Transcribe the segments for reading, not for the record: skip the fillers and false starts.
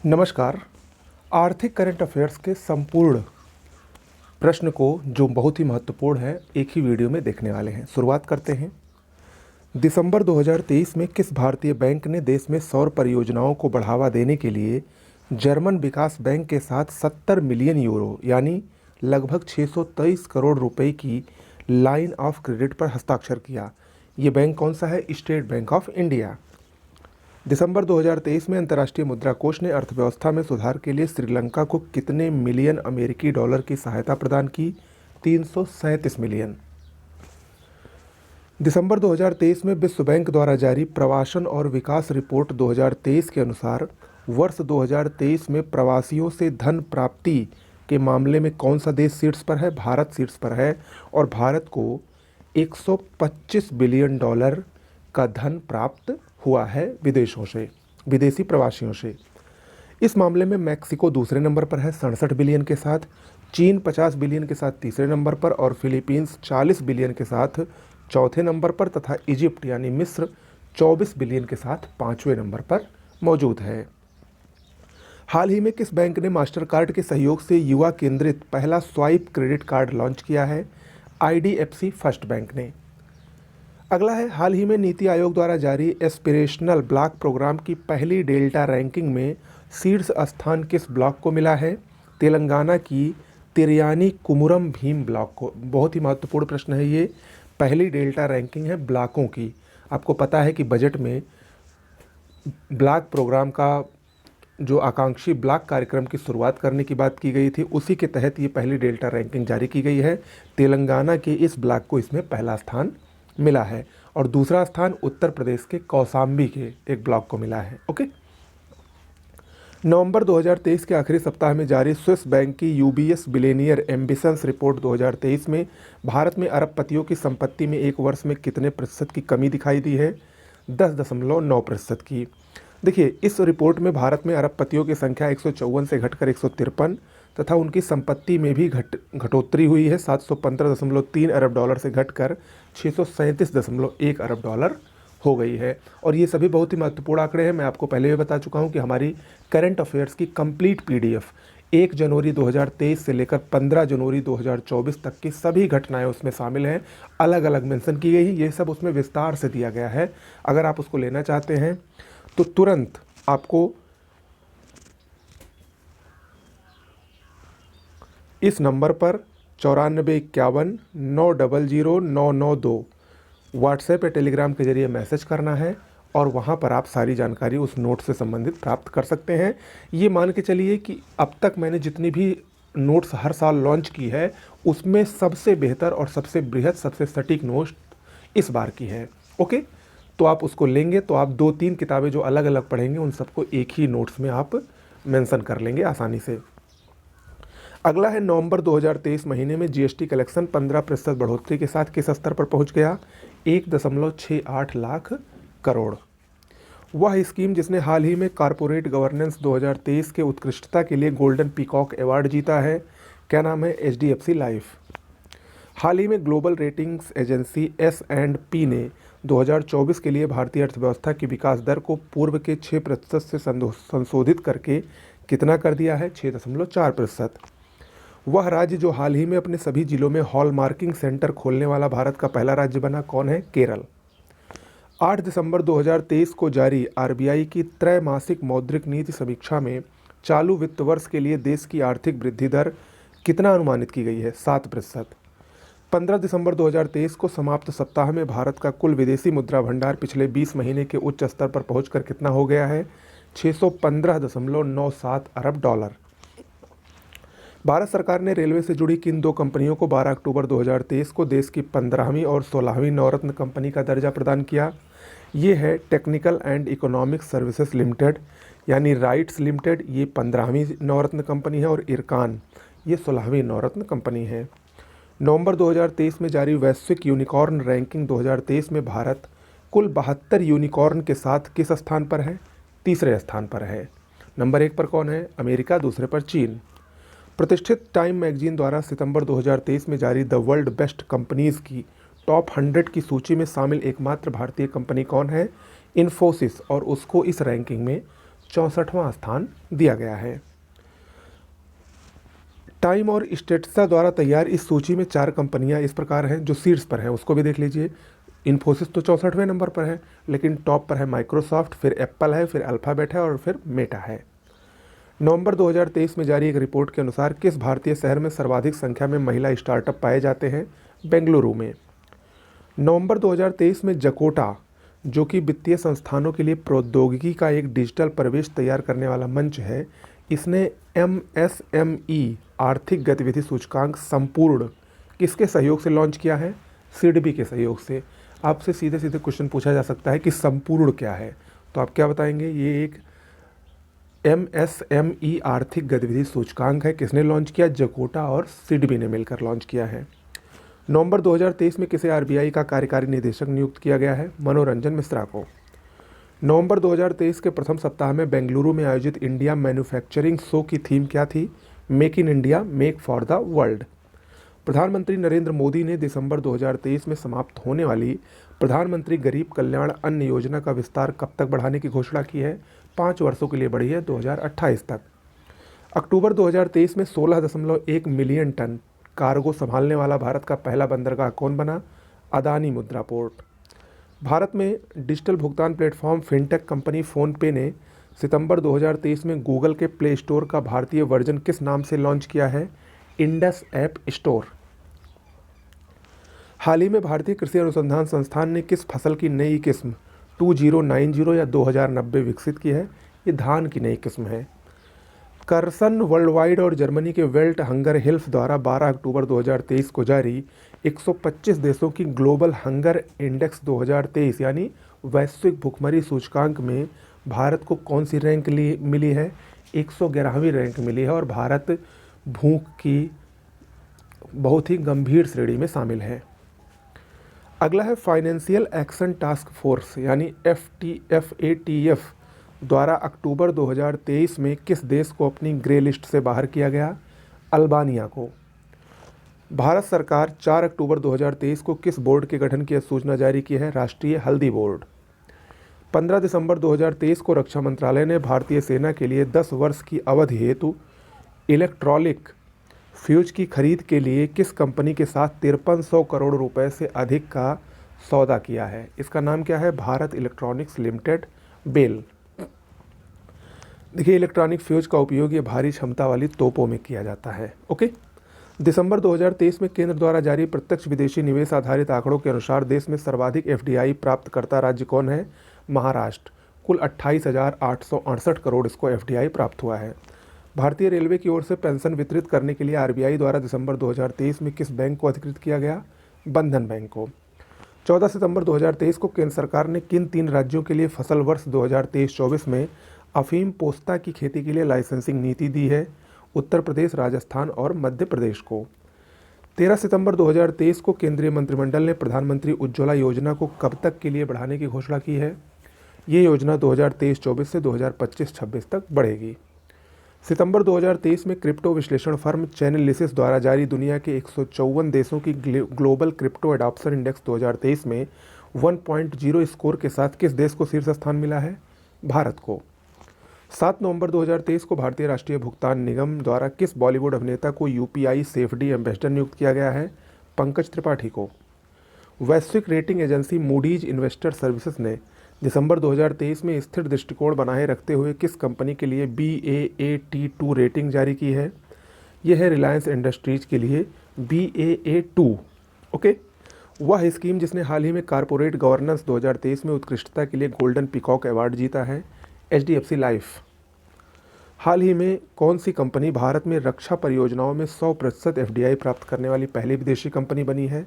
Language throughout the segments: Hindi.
नमस्कार। आर्थिक करंट अफेयर्स के संपूर्ण प्रश्न को जो बहुत ही महत्वपूर्ण है एक ही वीडियो में देखने वाले हैं। शुरुआत करते हैं। दिसंबर 2023 में किस भारतीय बैंक ने देश में सौर परियोजनाओं को बढ़ावा देने के लिए जर्मन विकास बैंक के साथ 70 मिलियन यूरो यानी लगभग 623 करोड़ रुपए की लाइन ऑफ क्रेडिट पर हस्ताक्षर किया? ये बैंक कौन सा है? State Bank of India. दिसंबर 2023 में अंतर्राष्ट्रीय मुद्रा कोष ने अर्थव्यवस्था में सुधार के लिए श्रीलंका को कितने मिलियन अमेरिकी डॉलर की सहायता प्रदान की? 337 मिलियन। दिसंबर 2023 में विश्व बैंक द्वारा जारी प्रवासन और विकास रिपोर्ट 2023 के अनुसार वर्ष 2023 में प्रवासियों से धन प्राप्ति के मामले में कौन सा देश शीर्ष पर है? भारत शीर्ष पर है और भारत को 125 बिलियन डॉलर का धन प्राप्त हुआ है विदेशों से, विदेशी प्रवासियों से। इस मामले में मैक्सिको दूसरे नंबर पर है 67 बिलियन के साथ, चीन 50 बिलियन के साथ तीसरे नंबर पर और फिलीपींस 40 बिलियन के साथ चौथे नंबर पर तथा इजिप्ट यानी मिस्र 24 बिलियन के साथ पाँचवें नंबर पर मौजूद है। हाल ही में किस बैंक ने मास्टर कार्ड के सहयोग से युवा केंद्रित पहला स्वाइप क्रेडिट कार्ड लॉन्च किया है? IDFC फर्स्ट बैंक ने। अगला है, हाल ही में नीति आयोग द्वारा जारी एस्पिरेशनल ब्लॉक प्रोग्राम की पहली डेल्टा रैंकिंग में शीर्ष स्थान किस ब्लॉक को मिला है? तेलंगाना की तिरयानी कुमुरम भीम ब्लॉक को। बहुत ही महत्वपूर्ण प्रश्न है ये। पहली डेल्टा रैंकिंग है ब्लॉकों की। आपको पता है कि बजट में ब्लॉक प्रोग्राम का जो आकांक्षी ब्लॉक कार्यक्रम की शुरुआत करने की बात की गई थी, उसी के तहत ये पहली डेल्टा रैंकिंग जारी की गई है। तेलंगाना के इस ब्लॉक को इसमें पहला स्थान मिला है और दूसरा स्थान उत्तर प्रदेश के कौसाम्बी के एक ब्लॉक को मिला है। ओके। नवंबर 2023 के आखिरी सप्ताह में जारी स्विस बैंक की UBS बिलियनियर एम्बिशंस रिपोर्ट 2023 में भारत में अरबपतियों की संपत्ति में एक वर्ष में कितने प्रतिशत की कमी दिखाई दी है? 10.9% की। देखिए, इस रिपोर्ट में भारत में अरबपतियों की संख्या 154 से घटकर 153 तथा उनकी संपत्ति में भी घटोतरी हुई है। 715.3 अरब डॉलर से घटकर 637.1 अरब डॉलर हो गई है। और ये सभी बहुत ही महत्वपूर्ण आंकड़े हैं। मैं आपको पहले भी बता चुका हूँ कि हमारी करंट अफेयर्स की कंप्लीट PDF 1 जनवरी 2023 से लेकर 15 जनवरी 2024 तक की सभी घटनाएं उसमें शामिल हैं, अलग अलग मेंशन की गई हैं। ये सब उसमें विस्तार से दिया गया है। अगर आप उसको लेना चाहते हैं तो तुरंत आपको इस नंबर पर 9451900992 व्हाट्सएप या टेलीग्राम के जरिए मैसेज करना है और वहाँ पर आप सारी जानकारी उस नोट से संबंधित प्राप्त कर सकते हैं। ये मान के चलिए कि अब तक मैंने जितनी भी नोट्स हर साल लॉन्च की है उसमें सबसे बेहतर और सबसे बृहद, सबसे सटीक नोट इस बार की है। ओके, तो आप उसको लेंगे तो आप 2-3 किताबें जो अलग अलग पढ़ेंगे उन सबको एक ही नोट्स में आप मेंशन कर लेंगे आसानी से। अगला है, नवंबर 2023 महीने में GST कलेक्शन 15% बढ़ोतरी के साथ किस स्तर पर पहुंच गया? 1.68 लाख करोड़। वह स्कीम जिसने हाल ही में कॉरपोरेट गवर्नेंस 2023 के उत्कृष्टता के लिए गोल्डन पीकॉक अवार्ड जीता है, क्या नाम है? HDFC life. हाल ही में ग्लोबल रेटिंग्स एजेंसी S&P ने 2024 के लिए भारतीय अर्थव्यवस्था की विकास दर को पूर्व के 6% से संशोधित करके कितना कर दिया है? 6.4%। वह राज्य जो हाल ही में अपने सभी जिलों में हॉलमार्किंग सेंटर खोलने वाला भारत का पहला राज्य बना, कौन है? केरल। 8 दिसंबर 2023 को जारी RBI की त्रैमासिक मौद्रिक नीति समीक्षा में चालू वित्त वर्ष के लिए देश की आर्थिक वृद्धि दर कितना अनुमानित की गई है? 7%। 15 दिसंबर 2023 को समाप्त सप्ताह में भारत का कुल विदेशी मुद्रा भंडार पिछले 20 महीने के उच्च स्तर पर पहुंचकर कितना हो गया है? 615.97 अरब डॉलर। भारत सरकार ने रेलवे से जुड़ी किन 2 कंपनियों को 12 अक्टूबर 2023 को देश की 15वीं और 16वीं नवरत्न कंपनी का दर्जा प्रदान किया? ये है technical and economic services limited यानी राइट्स लिमिटेड, ये 15वीं नवरत्न कंपनी है और इरकान ये 16वीं नवरत्न कंपनी है। नवंबर 2023 में जारी वैश्विक यूनिकॉर्न रैंकिंग 2023 में भारत कुल 72 यूनिकॉर्न के साथ किस स्थान पर है? तीसरे स्थान पर है। नंबर 1 पर कौन है? अमेरिका, दूसरे पर चीन। प्रतिष्ठित टाइम मैगजीन द्वारा सितंबर 2023 में जारी द वर्ल्ड बेस्ट कंपनीज़ की टॉप 100 की सूची में शामिल एकमात्र भारतीय कंपनी कौन है? इन्फोसिस, और उसको इस रैंकिंग में 64वां स्थान दिया गया है। टाइम और स्टेटसा द्वारा तैयार इस सूची में 4 कंपनियां इस प्रकार हैं जो शीर्ष पर हैं, उसको भी देख लीजिए। इन्फोसिस तो 64वें नंबर पर है, लेकिन टॉप पर है माइक्रोसॉफ्ट, फिर एप्पल है, फिर अल्फ़ाबेट है और फिर मेटा है। नवंबर 2023 में जारी एक रिपोर्ट के अनुसार किस भारतीय शहर में सर्वाधिक संख्या में महिला स्टार्टअप पाए जाते हैं? बेंगलुरु में। नवंबर 2023 में जकोटा, जो कि वित्तीय संस्थानों के लिए प्रौद्योगिकी का एक डिजिटल प्रवेश तैयार करने वाला मंच है, इसने एमएसएमई आर्थिक गतिविधि सूचकांक संपूर्ण किसके सहयोग से लॉन्च किया है? सिडबी के सहयोग से। आपसे सीधे सीधे क्वेश्चन पूछा जा सकता है कि संपूर्ण क्या है, तो आप क्या बताएंगे? ये एक एमएसएमई आर्थिक गतिविधि सूचकांक है। किसने लॉन्च किया? जकोटा और सिडबी ने मिलकर लॉन्च किया है। नवंबर 2023 में किसे आरबीआई का कार्यकारी निदेशक नियुक्त किया गया है? मनोरंजन मिश्रा को। नवंबर 2023 के प्रथम सप्ताह में बेंगलुरु में आयोजित इंडिया मैन्युफैक्चरिंग शो की थीम क्या थी? Make in India, make for the world. प्रधानमंत्री नरेंद्र मोदी ने दिसंबर 2023 में समाप्त होने वाली प्रधानमंत्री गरीब कल्याण अन्न योजना का विस्तार कब तक बढ़ाने की घोषणा की है? 5 वर्षों के लिए बढ़ी है, 2028 तक। अक्टूबर 2023 में 16.1 मिलियन टन कार्गो संभालने वाला भारत का पहला बंदरगाह कौन बना? अदानी मुद्रा पोर्ट। भारत में डिजिटल भुगतान प्लेटफॉर्म फिनटेक कंपनी फ़ोनपे ने सितंबर 2023 में गूगल के प्ले स्टोर का भारतीय वर्जन किस नाम से लॉन्च किया है? Indus app store. हाल ही में भारतीय कृषि अनुसंधान संस्थान ने किस फसल की नई किस्म 2090 या 2090 विकसित की है? ये धान की नई किस्म है। कर्सन वर्ल्डवाइड और जर्मनी के वेल्ट हंगर हेल्थ द्वारा 12 अक्टूबर 2023 को जारी 125 देशों की ग्लोबल हंगर इंडेक्स 2023 यानी वैश्विक भुखमरी सूचकांक में भारत को कौन सी रैंक मिली है? 111वीं रैंक मिली है और भारत भूख की बहुत ही गंभीर श्रेणी में शामिल है। अगला है फाइनेंशियल एक्शन टास्क फोर्स यानी FATF द्वारा अक्टूबर 2023 में किस देश को अपनी ग्रे लिस्ट से बाहर किया गया? अल्बानिया को। भारत सरकार 4 अक्टूबर 2023 को किस बोर्ड के गठन की सूचना जारी की है? राष्ट्रीय हल्दी बोर्ड। 15 दिसंबर 2023 को रक्षा मंत्रालय ने भारतीय सेना के लिए 10 वर्ष की अवधि हेतु इलेक्ट्रॉनिक फ्यूज की खरीद के लिए किस कंपनी के साथ 5300 करोड़ रुपए से अधिक का सौदा किया है? इसका नाम क्या है? Bharat electronics limited, BEL. देखिए, इलेक्ट्रॉनिक फ्यूज का उपयोग ये भारी क्षमता वाली तोपों में किया जाता है। ओके। दिसंबर 2023 में केंद्र द्वारा जारी प्रत्यक्ष विदेशी निवेश आधारित आंकड़ों के अनुसार देश में सर्वाधिक FDI प्राप्तकर्ता राज्य कौन है? महाराष्ट्र। कुल 28,868 करोड़ इसको FDI प्राप्त हुआ है। भारतीय रेलवे की ओर से पेंशन वितरित करने के लिए आरबीआई द्वारा दिसंबर 2023 में किस बैंक को अधिकृत किया गया? बंधन बैंक को। 14 सितंबर 2023 को केंद्र सरकार ने किन 3 राज्यों के लिए फसल वर्ष 2023-24 में अफीम पोस्ता की खेती के लिए लाइसेंसिंग नीति दी है? उत्तर प्रदेश, राजस्थान और मध्य प्रदेश को। 13 सितंबर 2023 को केंद्रीय मंत्रिमंडल ने प्रधानमंत्री उज्ज्वला योजना को कब तक के लिए बढ़ाने की घोषणा की है? ये योजना 2023-24 से 2025-26 तक बढ़ेगी। सितंबर 2023 में क्रिप्टो विश्लेषण फर्म चैनलिसिस द्वारा जारी दुनिया के 154 देशों की ग्लोबल क्रिप्टो एडॉप्शन इंडेक्स 2023 में 1.0 स्कोर के साथ किस देश को शीर्ष स्थान मिला है? भारत को। 7 नवंबर 2023 को भारतीय राष्ट्रीय भुगतान निगम द्वारा किस बॉलीवुड अभिनेता को UPI सेफडी एम्बेसडर नियुक्त किया गया है? पंकज त्रिपाठी को। वैश्विक rating agency Moody's investor services ने दिसंबर 2023 में स्थिर दृष्टिकोण बनाए रखते हुए किस कंपनी के लिए Baa2 रेटिंग जारी की है? यह है रिलायंस इंडस्ट्रीज के लिए Baa2। ओके। वह स्कीम जिसने हाल ही में कॉरपोरेट गवर्नेंस 2023 में उत्कृष्टता के लिए गोल्डन पीकॉक अवार्ड जीता है? HDFC life. हाल ही में कौन सी कंपनी भारत में रक्षा परियोजनाओं में 100% FDI प्राप्त करने वाली पहली विदेशी कंपनी बनी है?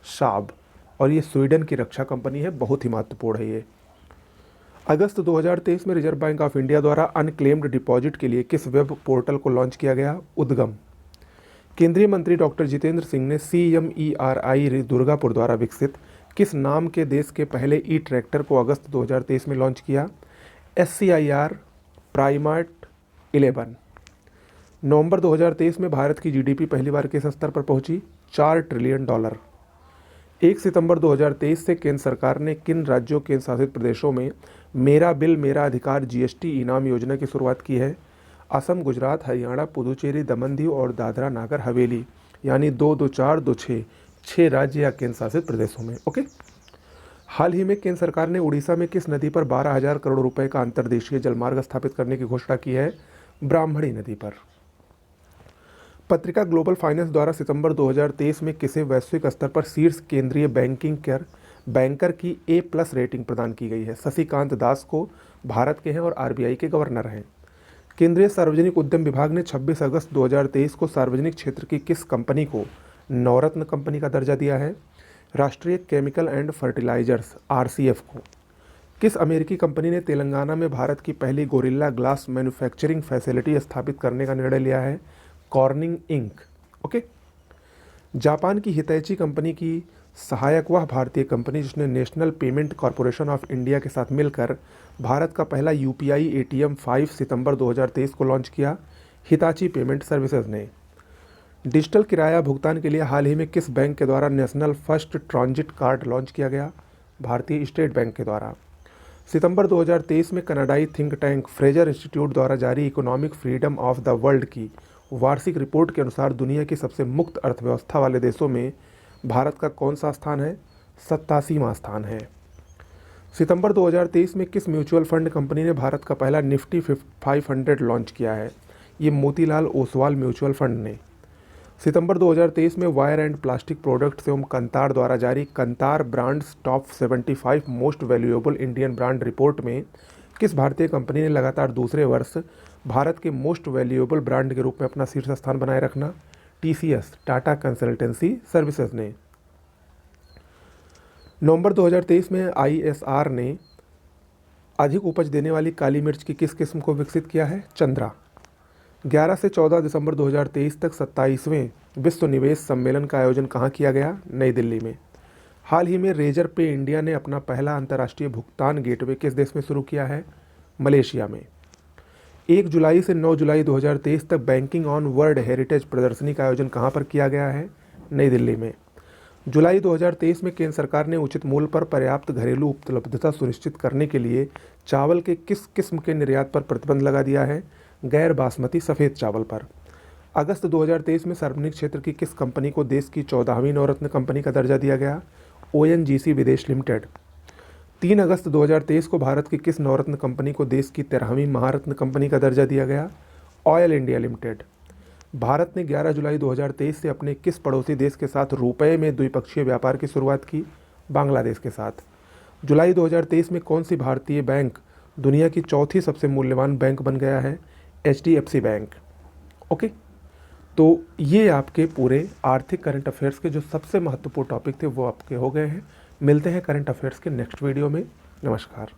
साब। और ये स्वीडन की रक्षा कंपनी है, बहुत ही महत्वपूर्ण है ये। अगस्त 2023 में रिजर्व बैंक ऑफ इंडिया द्वारा अनक्लेम्ड डिपॉजिट के लिए किस वेब पोर्टल को लॉन्च किया गया? उद्गम। केंद्रीय मंत्री डॉक्टर जितेंद्र सिंह ने CMERI दुर्गापुर द्वारा विकसित किस नाम के देश के पहले ट्रैक्टर को अगस्त 2023 में लॉन्च किया? SCIR प्राइमार्ट 11। नवंबर 2023 में भारत की GDP पहली बार किस स्तर पर पहुंची? $4 ट्रिलियन। 1 सितंबर 2023 से केंद्र सरकार ने किन राज्यों केंद्र शासित प्रदेशों में मेरा बिल मेरा अधिकार जीएसटी इनाम योजना की शुरुआत की है? असम, गुजरात, हरियाणा, पुदुचेरी, दमन दीव और दादरा नागर हवेली, यानी 2, 2, 4, 2, 6, 6 राज्य या केंद्र शासित प्रदेशों में। ओके। हाल ही में केंद्र सरकार ने उड़ीसा में किस नदी पर 12,000 करोड़ रुपए का अंतर्देशीय जलमार्ग स्थापित करने की घोषणा की है? ब्राह्मणी नदी पर। पत्रिका ग्लोबल फाइनेंस द्वारा सितंबर 2023 में किसे वैश्विक स्तर पर शीर्ष केंद्रीय बैंकर की A+ रेटिंग प्रदान की गई है? शशिकांत दास को, भारत के हैं और आरबीआई के गवर्नर हैं। केंद्रीय सार्वजनिक उद्यम विभाग ने 26 अगस्त 2023 को सार्वजनिक क्षेत्र की किस कंपनी को नवरत्न कंपनी का दर्जा दिया है? राष्ट्रीय केमिकल एंड फर्टिलाइजर्स RCF को। किस अमेरिकी कंपनी ने तेलंगाना में भारत की पहली गोरिल्ला ग्लास मैन्युफैक्चरिंग फैसिलिटी स्थापित करने का निर्णय लिया है? Cornering ink. ओके। जापान की हितैची कंपनी की सहायक वह भारतीय कंपनी जिसने national payment corporation of India के साथ मिलकर भारत का पहला UPI ATM 5 सितंबर 2023 को लॉन्च किया? हिताची पेमेंट सर्विसेज ने। डिजिटल किराया भुगतान के लिए हाल ही में किस बैंक के द्वारा national first transit card launch किया गया? भारतीय स्टेट बैंक के द्वारा। सितंबर 2023 में कनाडाई थिंक टैंक फ्रेजर इंस्टीट्यूट द्वारा जारी economic freedom of the world की वार्षिक रिपोर्ट के अनुसार दुनिया की सबसे मुक्त अर्थव्यवस्था वाले देशों में भारत का कौन सा स्थान है? 87वां स्थान है। सितंबर 2023 में किस म्यूचुअल फंड कंपनी ने भारत का पहला निफ्टी 500 लॉन्च किया है? ये मोतीलाल ओसवाल म्यूचुअल फंड ने। सितंबर 2023 में वायर एंड प्लास्टिक प्रोडक्ट्स एवं कंतार द्वारा जारी Kantar brands top 75 most valuable Indian brand report में किस भारतीय कंपनी ने लगातार दूसरे वर्ष भारत के मोस्ट वैल्यूएबल ब्रांड के रूप में अपना शीर्ष स्थान बनाए रखना? TCS टाटा कंसल्टेंसी सर्विसेज ने। नवंबर 2023 में ISR ने अधिक उपज देने वाली काली मिर्च की किस किस्म को विकसित किया है? चंद्रा। 11 से 14 दिसंबर 2023 तक 27वें विश्व निवेश सम्मेलन का आयोजन कहाँ किया गया? नई दिल्ली में। हाल ही में रेजर पे इंडिया ने अपना पहला अंतर्राष्ट्रीय भुगतान गेटवे किस देश में शुरू किया है? मलेशिया में। 1 जुलाई से 9 जुलाई 2023 तक बैंकिंग ऑन वर्ल्ड हेरिटेज प्रदर्शनी का आयोजन कहाँ पर किया गया है? नई दिल्ली में। जुलाई 2023 में केंद्र सरकार ने उचित मूल्य पर पर्याप्त घरेलू उपलब्धता सुनिश्चित करने के लिए चावल के किस किस्म के निर्यात पर प्रतिबंध लगा दिया है? गैर बासमती सफ़ेद चावल पर। अगस्त 2023 में सार्वजनिक क्षेत्र की किस कंपनी को देश की 14वीं नवरत्न कंपनी का दर्जा दिया गया? ONGC विदेश लिमिटेड। 3 अगस्त 2023 को भारत की किस नवरत्न कंपनी को देश की 13वीं महारत्न कंपनी का दर्जा दिया गया? Oil India limited. भारत ने 11 जुलाई 2023 से अपने किस पड़ोसी देश के साथ रुपए में द्विपक्षीय व्यापार की शुरुआत की? बांग्लादेश के साथ। जुलाई 2023 में कौन सी भारतीय बैंक दुनिया की चौथी सबसे मूल्यवान बैंक बन गया है? HDFC bank. ओके। तो ये आपके पूरे आर्थिक करंट अफेयर्स के जो सबसे महत्वपूर्ण टॉपिक थे वो आपके हो गए हैं। मिलते हैं करंट अफेयर्स के नेक्स्ट वीडियो में। नमस्कार।